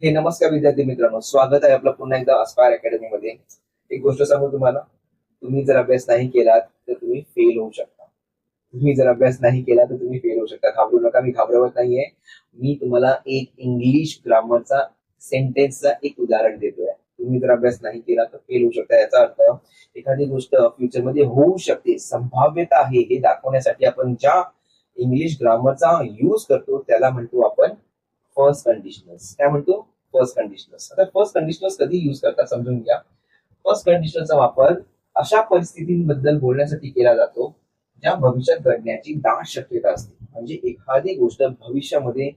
हे नमस्कार विद्यार्थी मित्रांनो, स्वागत आहे आपलं पुन्हा एकदा अस्पायर अकॅडमी मध्ये. एक गोष्ट सांगू तुम्हाला, तुम्ही जर अभ्यास नाही केलात तर तुम्ही फेल होऊ शकता. तुम्ही जर अभ्यास नाही केला तर तुम्ही फेल होऊ शकता. घाबरू नका, मी घाबरवत नाहीये. मी तुम्हाला एक इंग्लिश ग्रामरचा सेंटेन्सचा एक उदाहरण देतोय. तुम्ही जर अभ्यास नाही केला तर फेल होऊ शकता. याचा अर्थ एखादी गोष्ट फ्युचरमध्ये होऊ शकते, संभाव्यता आहे हे दाखवण्यासाठी आपण ज्या इंग्लिश ग्रामरचा यूज करतो त्याला म्हणतो आपण फर्स्ट कंडिशनल्स. काय म्हणतो? फर्स्ट कंडिशनल्स. आता फर्स्ट कंडिशनल्स कधी यूज करतात समजून घ्या. फर्स्ट कंडिशनलचा वापर अशा परिस्थितींबद्दल बोलण्यासाठी केला जातो ज्या भविष्यात घडण्याची दाट शक्यता असते. म्हणजे एखादी गोष्ट भविष्यामध्ये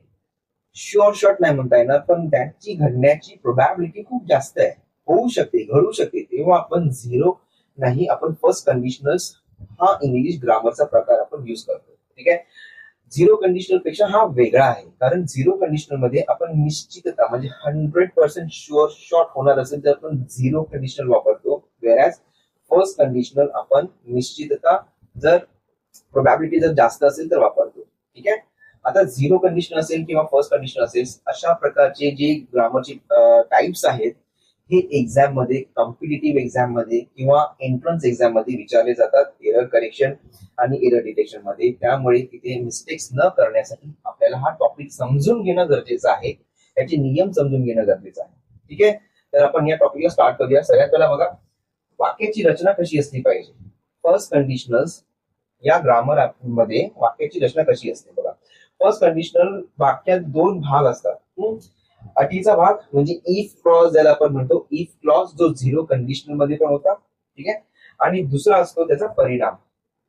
शुअर शॉट नाही म्हणता येणार, पण त्याची घडण्याची प्रोबॅबिलिटी खूप जास्त आहे, होऊ शकते, घडू शकते, तेव्हा आपण झिरो नाही, आपण फर्स्ट कंडिशनल्स हा इंग्लिश ग्रामरचा प्रकार आपण यूज करतो. ठीक आहे. झिरो कंडिशनल पेक्षा हा वेगळा आहे, कारण झिरो कंडिशनल मध्ये आपण निश्चितता म्हणजे 100% शुअर शॉट होणार असेल तर आपण झिरो कंडिशनल वापरतो. वेरॅज फर्स्ट कंडिशनल आपण निश्चितता जर प्रोबॅबिलिटी जर जास्त असेल तर वापरतो. ठीक आहे. आता झिरो कंडिशनल असेल किंवा फर्स्ट कंडिशनल असेल, अशा प्रकारचे जे ग्रामरचे टाइप्स आहेत हे एक्झाम मध्ये, कॉम्पिटिटिव्ह एक्झाम मध्ये किंवा एंट्रन्स एक्झाम मध्ये विचारले जातात, एरर करेक्शन आणि एरर डिटेक्शन मध्ये. त्यामुळे तिथे मिस्टेक्स न करण्यासाठी आपल्याला हा टॉपिक समजून घेणं गरजेचं आहे, त्याचे नियम समजून घेणं गरजेचं आहे. ठीक आहे. तर आपण या टॉपिकला स्टार्ट करूया. सगळ्यात पहिला बघा, वाक्याची रचना कशी असली पाहिजे. फर्स्ट कंडिशनल्स या ग्रामर मध्ये वाक्याची रचना कशी असते बघा. फर्स्ट कंडिशनल वाक्यात दोन भाग असतात. अटीचा भाग म्हणजे इफ क्लॉज ज्याला आपण म्हणतो, इफ क्लॉज जो झिरो कंडिशनल मध्ये पण होता. ठीक आहे. आणि दुसरा असतो त्याचा परिणाम,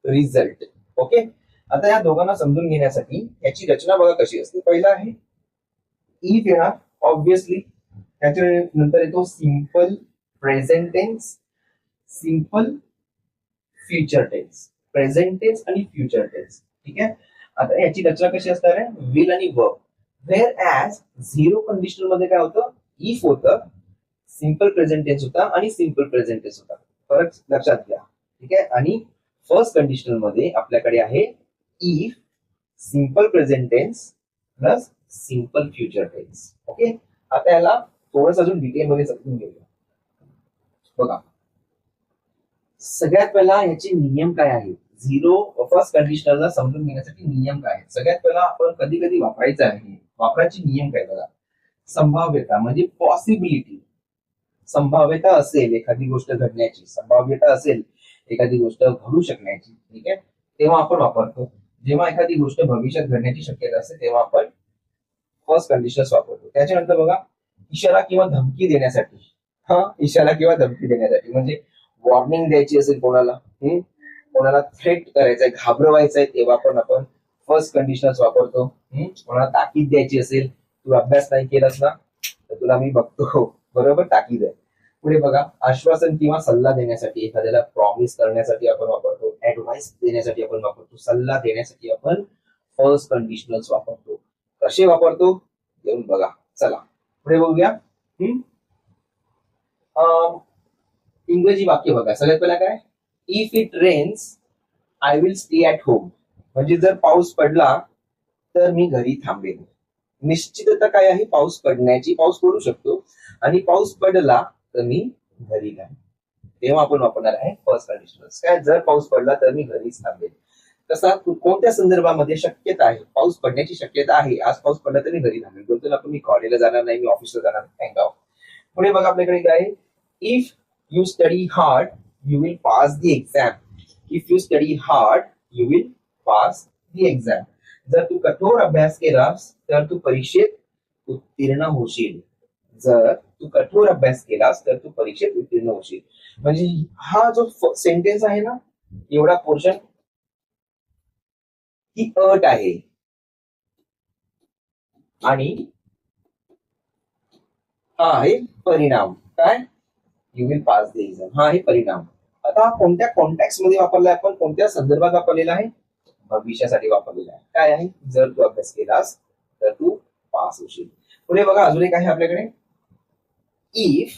रिझल्ट. ओके. आता या दोघांना समजून घेण्यासाठी याची रचना बघा कशी असते. पहिला आहे इफ येणार ऑब्विसली, त्याच्यानंतर येतो simple present tense, simple future tense, present tense आणि फ्युचर टेन्स. ठीक आहे. आता याची रचना कशी असणार आहे, विल आणि verb. Whereas zero conditional मध्ये काय होतं, इफ होतं, सिंपल प्रेझेंट टेन्स होता आणि सिंपल प्रेझेंट टेन्स होता. फरक लक्षात घ्या. ठीक आहे. आणि फर्स्ट कंडिशनल मध्ये आपल्याकडे आहे if, simple present tense plus simple future tense. Okay. आता याला थोडंसं अजून डिटेल मध्ये समजून घेऊया. बघा, सगळ्यात पहिला याचे नियम काय आहे, झिरो फर्स्ट कंडिशनलला समजून घेण्यासाठी नियम काय आहेत. सगळ्यात पहिला आपण कधी कधी वापरायचं आहे, वापरायचे नियम काय बघा. संभाव्यता म्हणजे पॉसिबिलिटी, संभाव्यता असेल एखादी गोष्ट घडण्याची, संभाव्यता असेल एखादी गोष्ट घडू शकण्याची. ठीक आहे. तेव्हा आपण वापरतो. जेव्हा एखादी गोष्ट भविष्यात घडण्याची शक्यता असते तेव्हा आपण फर्स्ट कंडिशनल्स वापरतो. त्याच्यानंतर बघा, इशारा किंवा धमकी देण्यासाठी. इशारा किंवा धमकी देण्यासाठी म्हणजे वॉर्निंग द्यायची असेल कोणाला, कोणाला थ्रेट करायचंय, घाबरवायचंय, तेव्हा पण आपण फर्स्ट कंडिशनल्स वापरतो. कोणाला ताकीद द्यायची असेल, तू अभ्यास नाही केलास ना तर तुला मी बघतो, बरोबर, ताकीद आहे. पुढे बघा, आश्वासन किंवा सल्ला देण्यासाठी, एखाद्याला प्रॉमिस करण्यासाठी आपण वापरतो, ऍडवाइस देण्यासाठी आपण वापरतो, सल्ला देण्यासाठी आपण फर्स्ट कंडिशनल्स वापरतो. कसे वापरतो येऊन बघा. चला पुढे बघूया. इंग्रजी वाक्य बघा. सगळ्यात पहिला काय, if it rains I will stay at home. म्हणजे जर पाऊस पडला तर मी घरी थांबेन. निश्चितता काय आहे पाऊस पडण्याची, पाऊस पडू शकतो, आणि पाऊस पडला तर मी घरी जाईन. तेव्हा आपण वापरणार आहे फर्स्ट कंडिशनल्स. काय, जर पाऊस पडला तर मी घरीच थांबेन. तसा कोणत्या संदर्भामध्ये शक्यता आहे, पाऊस पडण्याची शक्यता आहे, आज पाऊस पडला तर मी घरी थांबेन. बोलतो आपण मी कॉलेजला जाणार नाही, मी ऑफिसला जाणार नाही. थँक. पुढे बघा आपल्याकडे काय, if you study hard you will pass the exam. If you study hard you will pass the exam. जर तू कठोर अभ्यास केलास तर तू परीक्षेत उत्तीर्ण होशील. जर तू कठोर अभ्यास केलास तर तू परीक्षेत उत्तीर्ण होशील. म्हणजे हा जो सेंटेन्स आहे ना, एवढा पोर्शन, ही अट आहे आणि हा आहे परिणाम. काय, you will pass the exam, हा आहे परिणाम. आता कोणत्या कॉन्टॅक्ट मध्ये वापरलाय आपण, कोणत्या संदर्भात वापरलेला आहे, भविष्यासाठी वापरलेला आहे. काय आहे, जर तू अभ्यास केलास तर तू पास होशील. पुढे बघा अजून एक आहे आपल्याकडे, if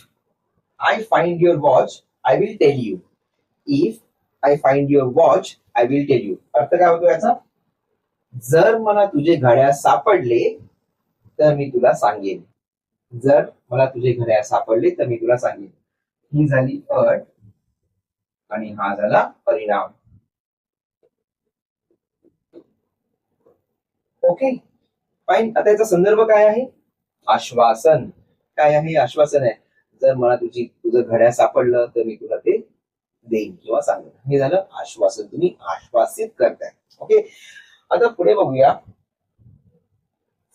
I find your watch I will tell you. If I find your watch I will tell you. अर्थ काय होतो याचा, जर मला तुझे घड्याळ सापडले तर मी तुला सांगेन. जर मला तुझे घड्याळ सापडले तर मी तुला सांगेन. ही झाली अट आणि हा झाला परिणाम. Okay fine. आता याचा संदर्भ काय आहे? आश्वासन. काय आहे? आश्वासन आहे. जर मला तुझं घड्याळ सापडलं तर मी तुला ते देईन किंवा सांगेन. हे झालं आश्वासन. तुम्ही आश्वासित करताय. ओके आता पुढे बघूया.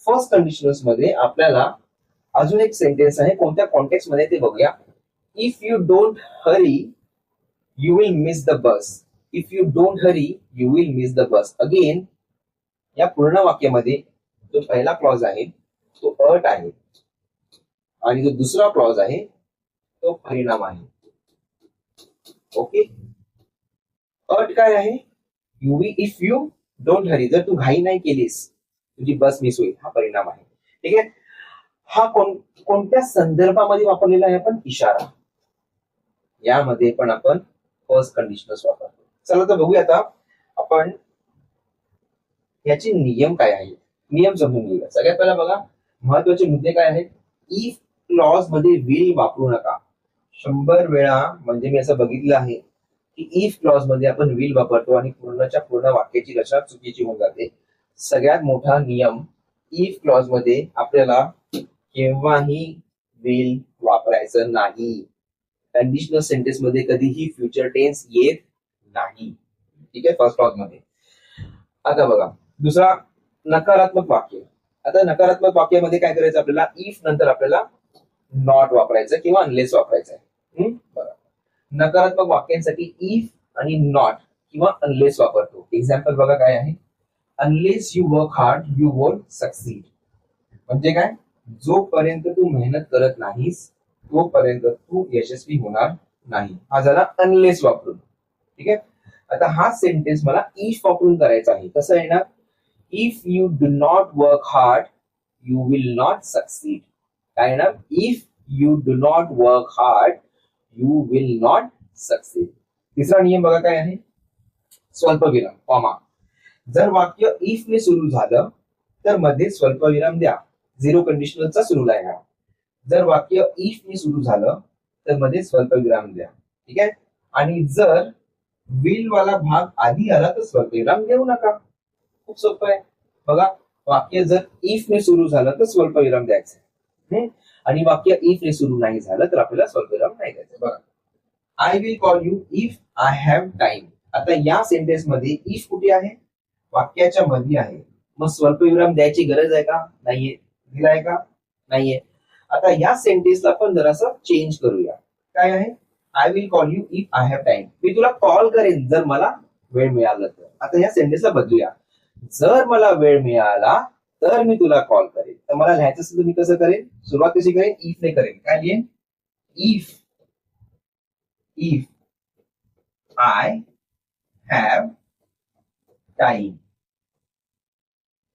फर्स्ट कंडिशनल्स मध्ये आपल्याला अजून एक सेंटेन्स आहे. कोणत्या कॉन्टेक्स्ट मध्ये ते बघूया. If you don't Hari you will miss the bus. If you don't Hari you will miss the bus. Again या पूर्ण वाक्यामध्ये जो पहिला क्लॉज आहे तो अट आहे आणि जो दुसरा क्लॉज आहे तो परिणाम आहे. ओके अट काय आहे? इफ यू डोंट हरी, जर तू घाई नाही केलीस तुझी बस मिस होईल. हा परिणाम आहे. ठीक आहे. हा कोणत्या संदर्भामध्ये वापरलेला आहे? आपण इशारा. यामध्ये पण आपण फर्स्ट कंडिशनल्स वापरतो. चला तर बघूया आता आपण याचे नियम काय आहेत. नियम समजून घेऊया. सगळ्यात पहिला बघा महत्वाचे मुद्दे काय आहेत. इफ क्लॉज मध्ये विल वापरू नका. 100 वेळा म्हणजे मी असं बघितलं आहे की इफ क्लॉज मध्ये आपण विल वापरतो आणि पूर्णच्या पूर्ण वाक्याची रचना चुकीची होऊन जाते. सगळ्यात मोठा नियम, इफ क्लॉज मध्ये आपल्याला केव्हाही विल वापरायचं नाही. कंडिशनल सेंटेन्स मध्ये कधीही फ्युचर टेन्स येत नाही. ठीक आहे. फर्स्ट क्लॉज मध्ये. आता बघा दुसरा नकारात्मक वाक्य. आता नकारात्मक वाक्यामध्ये काय करायचं आपल्याला? इफ नंतर आपल्याला नॉट वापरायचं किंवा अनलेस वापरायचं आहे. बरं. नकारात्मक वाक्यांसाठी इफ आणि नॉट किंवा अनलेस वापरतो. एक्झाम्पल बघा काय आहे. Unless you work hard you won't succeed. म्हणजे काय? जोपर्यंत तू मेहनत करत नाहीस तोपर्यंत तू यशस्वी होणार नाही. हा झाला अनलेस वापरून. ठीक आहे. आता हा सेंटेन्स मला इफ वापरून करायचा आहे. कसं आहे ना? If you do not work hard you will not succeed. काय ना? If you do not work hard you will not succeed. तिसरा नियम बघा काय आहे. स्वल्पविराम कॉमा. जर वाक्य इफ ने सुरू झालं तर मध्ये स्वल्पविराम द्या. 0 कंडिशनलचा सुरू आहे हा. जर वाक्य इफ ने सुरू झालं तर मध्ये स्वल्पविराम द्या. ठीक आहे. आणि जर विल वाला भाग आधी आला तर स्वल्पविराम घेऊ नका. खूप सोपं आहे. बघा वाक्य जर इफ ने सुरू झालं तर स्वल्पविराम द्यायचं आणि वाक्य इफ ने सुरू नाही झालं तर आपल्याला स्वल्पविराम नाही द्यायचं. बघा I will call you if I have time. आता या सेंटेन्स मध्ये इफ कुठे आहे? वाक्याच्या मध्ये आहे. मग स्वल्पविराम द्यायची गरज आहे का? नाहीये. दिलाय का? नाहीये. आता या सेंटेन्सला आपण जरासं चेंज करूया. काय आहे? I will call you if I have time. मी तुला कॉल करेन जर मला वेळ मिळाला तर. आता या सेंटेन्सला बदलूया. जर मला वेळ मिळाला तर मी तुला कॉल करेन. तर मला लिहायचं असेल तर मी कसं करेन? सुरुवात कशी करेन? इफ ने करेन. काय लिहेन? If I have time.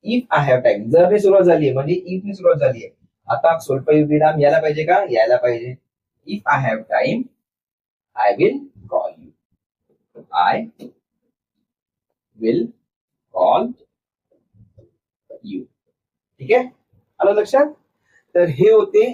If I have time. जर ने सुरुवात झाली आहे म्हणजे इफ ने सुरुवात झाली आहे. आता स्वल्पविराम यायला पाहिजे का? यायला पाहिजे. If I have time I will call you. I will call you. ठीक आहे. आलं लक्षात? तर हे होते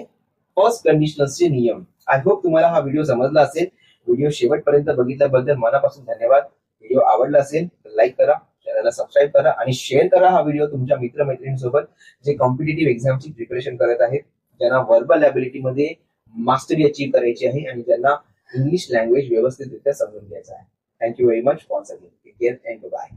फर्स्ट कंडिशनल्सचे नियम. आय होप तुम्हाला हा व्हिडिओ समजला असेल. व्हिडिओ शेवटपर्यंत बघितल्याबद्दल मनापासून धन्यवाद. व्हिडिओ आवडला असेल तर लाईक करा, चॅनलला सबस्क्राईब करा आणि शेअर करा हा व्हिडिओ तुमच्या मित्रमैत्रिणींसोबत जे कॉम्पिटिटिव्ह एक्झामची प्रिपरेशन करत आहेत, ज्यांना व्हर्बल ॲबिलिटी मध्ये मास्टरी अचीव्ह करायची आहे आणि ज्यांना इंग्लिश लँग्वेज व्यवस्थितरित्या समजून घ्यायचं आहे. Thank you very much. Once again take care and bye.